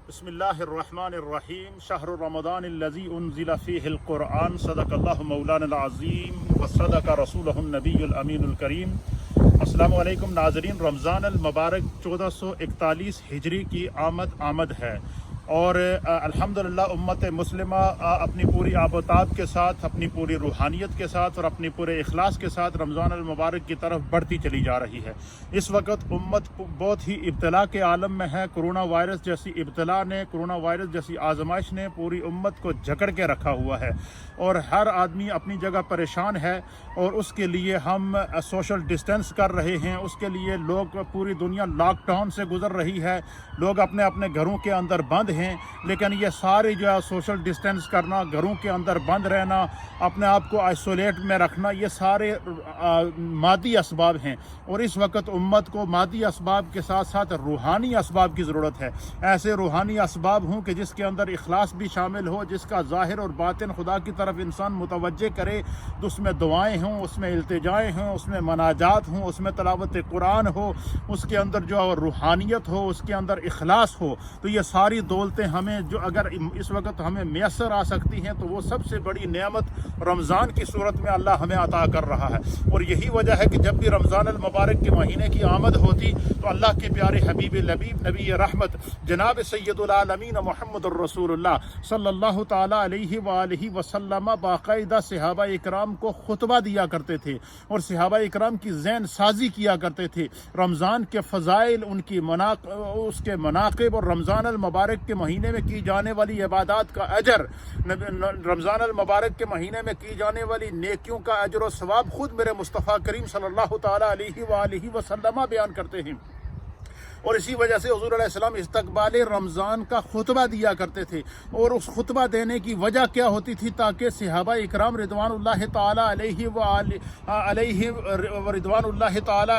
بسم اللہ الرحمن الرحیم شہر رمضان الذی انزل فیہ القرآن صدق اللہ مولانا العظیم وصدق رسولہ النبی الامین الکریم۔ السلام علیکم ناظرین، رمضان المبارک 1441 ہجری کی آمد ہے اور الحمدللہ امت مسلمہ اپنی پوری آب و تاب کے ساتھ، اپنی پوری روحانیت کے ساتھ اور اپنی پورے اخلاص کے ساتھ رمضان المبارک کی طرف بڑھتی چلی جا رہی ہے۔ اس وقت امت بہت ہی ابتلا کے عالم میں ہے۔ کرونا وائرس جیسی ابتلا نے، کرونا وائرس جیسی آزمائش نے پوری امت کو جکڑ کے رکھا ہوا ہے اور ہر آدمی اپنی جگہ پریشان ہے، اور اس کے لیے ہم سوشل ڈسٹینس کر رہے ہیں۔ اس کے لیے لوگ، پوری دنیا لاک ڈاؤن سے گزر رہی ہے، لوگ اپنے اپنے گھروں کے اندر بند ہیں، لیکن یہ سارے جو ہے سوشل ڈسٹینس کرنا، گھروں کے اندر بند رہنا، اپنے آپ کو آئسولیٹ میں رکھنا، یہ سارے مادی اسباب ہیں، اور اس وقت امت کو مادی اسباب کے ساتھ ساتھ روحانی اسباب کی ضرورت ہے۔ ایسے روحانی اسباب ہوں کہ جس کے اندر اخلاص بھی شامل ہو، جس کا ظاہر اور باطن خدا کی طرف انسان متوجہ کرے، تو اس میں دعائیں ہوں، اس میں التجائیں ہوں، اس میں مناجات ہوں، اس میں تلاوت قرآن ہو، اس کے اندر جو روحانیت ہو، اس کے اندر اخلاص ہو۔ تو یہ ساری دولتیں ہمیں جو اگر اس وقت ہمیں میسر آ سکتی ہیں تو وہ سب سے بڑی نعمت رمضان کی صورت میں اللہ ہمیں عطا کر رہا ہے۔ اور یہی وجہ ہے کہ جب بھی رمضان المبارک کے مہینے کی آمد ہوتی تو اللہ کے پیارے حبیب لبیب نبی رحمت جناب سید العالمین محمد الرسول اللہ صلی اللہ تعالیٰ علیہ وآلہ وسلم باقاعدہ صحابہ اکرام کو خطبہ دیا کرتے تھے اور صحابہ اکرام کی ذہن سازی کیا کرتے تھے۔ رمضان کے فضائل، ان کی اس کے مناقب اور رمضان المبارک کے مہینے میں کی جانے والی عبادات کا اجر، رمضان المبارک کے مہینے میں کی جانے والی نیکیوں کا اجر و ثواب خود میرے مصطفیٰ کریم صلی اللہ تعالیٰ علیہ وآلہ وسلم بیان کرتے ہیں۔ اور اسی وجہ سے حضور علیہ السلام استقبال رمضان کا خطبہ دیا کرتے تھے، اور اس خطبہ دینے کی وجہ کیا ہوتی تھی؟ تاکہ صحابہ اکرام رضوان اللہ تعالیٰ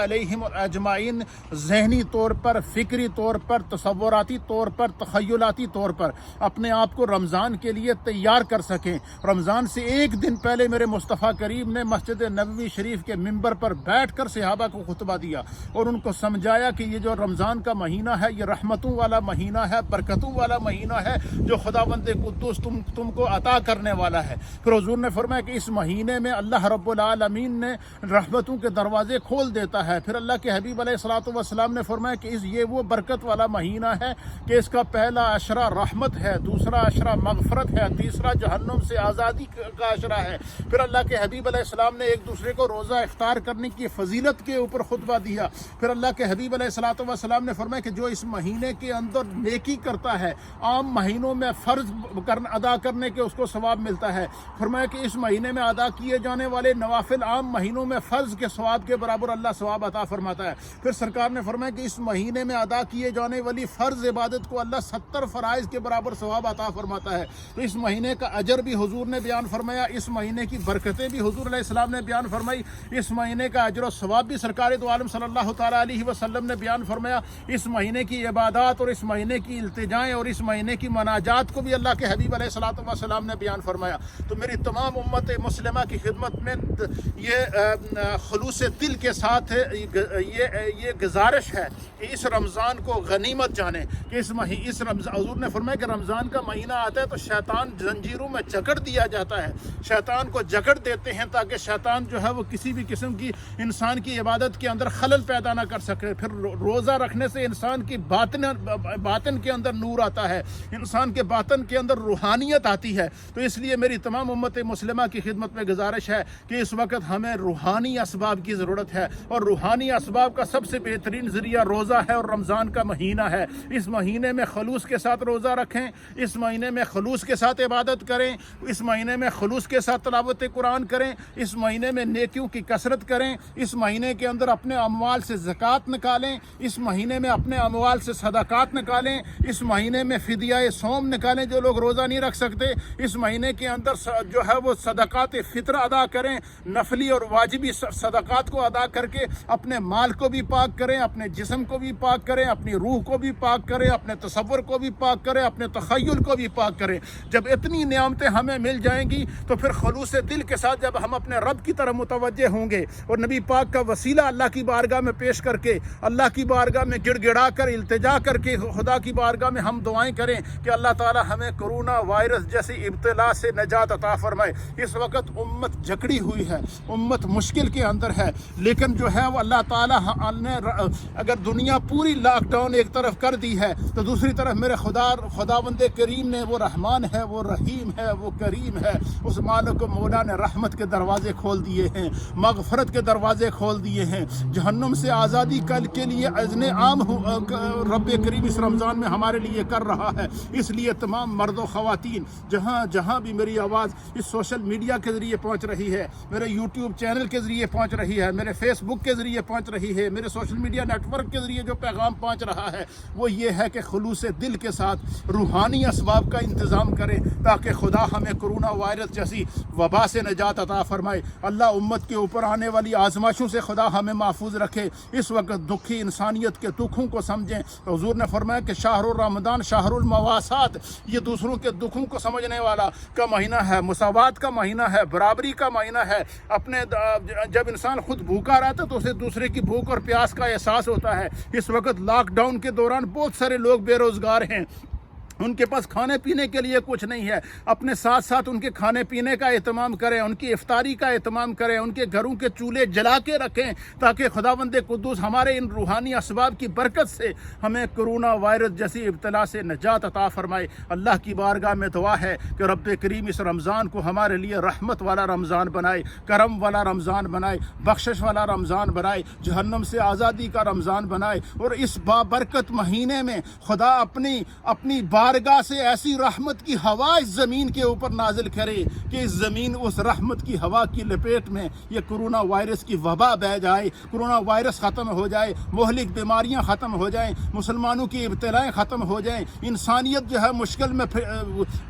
علیہم اجمعین ذہنی طور پر، فکری طور پر، تصوراتی طور پر، تخیلاتی طور پر اپنے آپ کو رمضان کے لیے تیار کر سکیں۔ رمضان سے ایک دن پہلے میرے مصطفیٰ کریم نے مسجد نبوی شریف کے ممبر پر بیٹھ کر صحابہ کو خطبہ دیا اور ان کو سمجھایا کہ یہ جو رمضان کا مہینہ ہے، یہ رحمتوں والا مہینہ ہے، برکتوں والا مہینہ ہے جو خداوند قدوس تم کو عطا کرنے والا ہے۔ پھر حضور نے فرمایا کہ اس مہینے میں اللہ رب العالمین نے رحمتوں کے دروازے کھول دیتا ہے۔ پھر اللہ کے حبیب علیہ الصلوۃ والسلام نے فرمایا کہ یہ وہ برکت والا مہینہ ہے کہ اس کا پہلا عشرہ رحمت ہے، دوسرا عشرہ مغفرت ہے، تیسرا جہنم سے آزادی کا عشرہ ہے۔ پھر اللہ کے حبیب علیہ السلام نے ایک دوسرے کو روزہ افطار کرنے کی فضیلت کے اوپر خطبہ دیا۔ پھر اللہ کے حبیب علیہ الصلوۃ والسلام نے فرمایا کہ جو اس مہینے کے اندر نیکی کرتا ہے، عام مہینوں میں فرض ادا کرنے کے اس کو ثواب ملتا ہے، فرمایا کہ اس مہینے میں ادا کیے جانے والے نوافل عام مہینوں میں فرض کے ثواب کے برابر اللہ ثواب عطا فرماتا ہے۔ پھر سرکار نے فرمایا کہ اس مہینے میں ادا کیے جانے والی فرض عبادت کو اللہ 70 فرائض کے برابر ثواب عطا فرماتا ہے۔ تو اس مہینے کا اجر بھی حضور نے بیان فرمایا، اس مہینے کی برکتیں بھی حضور علیہ السلام نے بیان فرمائی، اس مہینے کا اجر و ثواب بھی سرکار دو عالم صلی اللہ تعالیٰ علیہ وسلم نے بیان فرمایا۔ اس مہینے کی عبادات اور اس مہینے کی التجائیں اور اس مہینے کی مناجات کو بھی اللہ کے حبیب علیہ الصلوۃ والسلام نے بیان فرمایا۔ تو میری تمام امت مسلمہ کی خدمت میں یہ خلوص دل کے ساتھ یہ گزارش ہے کہ اس رمضان کو غنیمت جانیں کہ اس رمضان، حضور نے فرمایا کہ رمضان کا مہینہ آتا ہے تو شیطان زنجیروں میں جکڑ دیا جاتا ہے، شیطان کو جکڑ دیتے ہیں تاکہ شیطان جو ہے وہ کسی بھی قسم کی انسان کی عبادت کے اندر خلل پیدا نہ کر سکے۔ پھر روزہ رکھنے سے انسان کی باطن کے اندر نور آتا ہے، انسان کے باطن کے اندر روحانیت آتی ہے۔ تو اس لیے میری تمام امت مسلمہ کی خدمت میں گزارش ہے کہ اس وقت ہمیں روحانی اسباب کی ضرورت ہے، اور روحانی اسباب کا سب سے بہترین ذریعہ روزہ ہے اور رمضان کا مہینہ ہے۔ اس مہینے میں خلوص کے ساتھ روزہ رکھیں، اس مہینے میں خلوص کے ساتھ عبادت کریں، اس مہینے میں خلوص کے ساتھ تلاوت قرآن کریں، اس مہینے میں نیکیوں کی کثرت کریں، اس مہینے کے اندر اپنے اموال سے زکوٰۃ نکالیں، اس مہینے میں اپنے اموال سے صدقات نکالیں، اس مہینے میں فدیہ صوم نکالیں جو لوگ روزہ نہیں رکھ سکتے، اس مہینے کے اندر جو ہے وہ صدقات فطر ادا کریں، نفلی اور واجبی صدقات کو ادا کر کے اپنے مال کو بھی پاک کریں، اپنے جسم کو بھی پاک کریں، اپنی روح کو بھی پاک کریں، اپنے تصور کو بھی پاک کریں، اپنے تخیل کو بھی پاک کریں۔ جب اتنی نعمتیں ہمیں مل جائیں گی تو پھر خلوص دل کے ساتھ جب ہم اپنے رب کی طرف متوجہ ہوں گے اور نبی پاک کا وسیلہ اللہ کی بارگاہ میں پیش کر کے اللہ کی بارگاہ میں گڑ گڑا کر التجا کر کے خدا کی بارگاہ میں ہم دعائیں کریں کہ اللہ تعالی ہمیں کرونا وائرس جیسی ابتلا سے نجات عطا فرمائے۔ اس وقت امت جکڑی ہوئی ہے، امت مشکل کے اندر ہے، لیکن جو ہے وہ اللہ تعالی نے اگر دنیا پوری لاک ڈاؤن ایک طرف کر دی ہے تو دوسری طرف میرے خداوند کریم نے، وہ رحمان ہے، وہ رحیم ہے، وہ کریم ہے، اس مالک و مولا نے رحمت کے دروازے کھول دیے ہیں، مغفرت کے دروازے کھول دیے ہیں، جہنم سے آزادی کل کے لیے اذن عام رب کریم اس رمضان میں ہمارے لیے کر رہا ہے۔ اس لیے تمام مرد و خواتین جہاں بھی میری آواز اس سوشل میڈیا کے ذریعے پہنچ رہی ہے، میرے یوٹیوب چینل کے ذریعے پہنچ رہی ہے، میرے فیس بک کے ذریعے پہنچ رہی ہے، میرے سوشل میڈیا نیٹ ورک کے ذریعے جو پیغام پہنچ رہا ہے وہ یہ ہے کہ خلوص دل کے ساتھ روحانی اسباب کا انتظام کریں تاکہ خدا ہمیں کرونا وائرس جیسی وبا سے نجات عطا فرمائے۔ اللہ امت کے اوپر آنے والی آزمائشوں سے خدا ہمیں محفوظ رکھے۔ اس وقت دکھی انسانیت کے دکھوں کو سمجھیں۔ حضور نے فرمایا کہ شہر رمضان شہر المواسات، یہ دوسروں کے دکھوں کو سمجھنے والا کا مہینہ ہے، مساوات کا مہینہ ہے، برابری کا مہینہ ہے۔ جب انسان خود بھوکا رہتا ہے تو اسے دوسرے کی بھوک اور پیاس کا احساس ہوتا ہے۔ اس وقت لاک ڈاؤن کے دوران بہت سارے لوگ بے روزگار ہیں، ان کے پاس کھانے پینے کے لیے کچھ نہیں ہے۔ اپنے ساتھ ساتھ ان کے کھانے پینے کا اہتمام کریں، ان کی افطاری کا اہتمام کریں، ان کے گھروں کے چولہے جلا کے رکھیں تاکہ خداوند قدوس ہمارے ان روحانی اسباب کی برکت سے ہمیں کرونا وائرس جیسی ابتلا سے نجات عطا فرمائے۔ اللہ کی بارگاہ میں دعا ہے کہ رب کریم اس رمضان کو ہمارے لیے رحمت والا رمضان بنائے، کرم والا رمضان بنائے، بخشش والا رمضان بنائے، جہنم سے آزادی کا رمضان بنائے، اور اس بابرکت مہینے میں خدا اپنی بارگاہ سے ایسی رحمت کی ہوا اس زمین کے اوپر نازل کرے کہ اس زمین اس رحمت کی ہوا کی لپیٹ میں یہ کرونا وائرس کی وبا بہ جائے، کرونا وائرس ختم ہو جائے، مہلک بیماریاں ختم ہو جائیں، مسلمانوں کی ابتلائیں ختم ہو جائیں، انسانیت جو ہے مشکل میں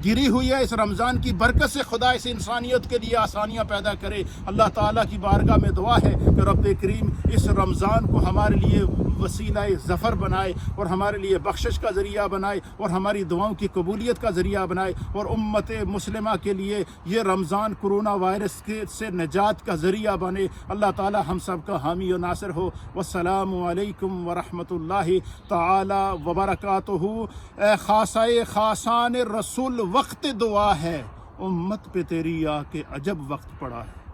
گری ہوئی ہے، اس رمضان کی برکت سے خدا اس انسانیت کے لیے آسانیاں پیدا کرے۔ اللہ تعالیٰ کی بارگاہ میں دعا ہے کہ رب کریم اس رمضان کو ہمارے لیے وسیلہ ظفر بنائے اور ہمارے لیے بخشش کا ذریعہ بنائے اور ہماری دعاؤں کی قبولیت کا ذریعہ بنائے، اور امت مسلمہ کے لیے یہ رمضان کرونا وائرس سے نجات کا ذریعہ بنے۔ اللہ تعالی ہم سب کا حامی و ناصر ہو۔ والسلام علیکم ورحمۃ اللہ تعالی وبرکاتہ۔ اے خاصائے خاصان رسول، وقت دعا ہے، امت پہ تیری آ کے عجب وقت پڑا ہے۔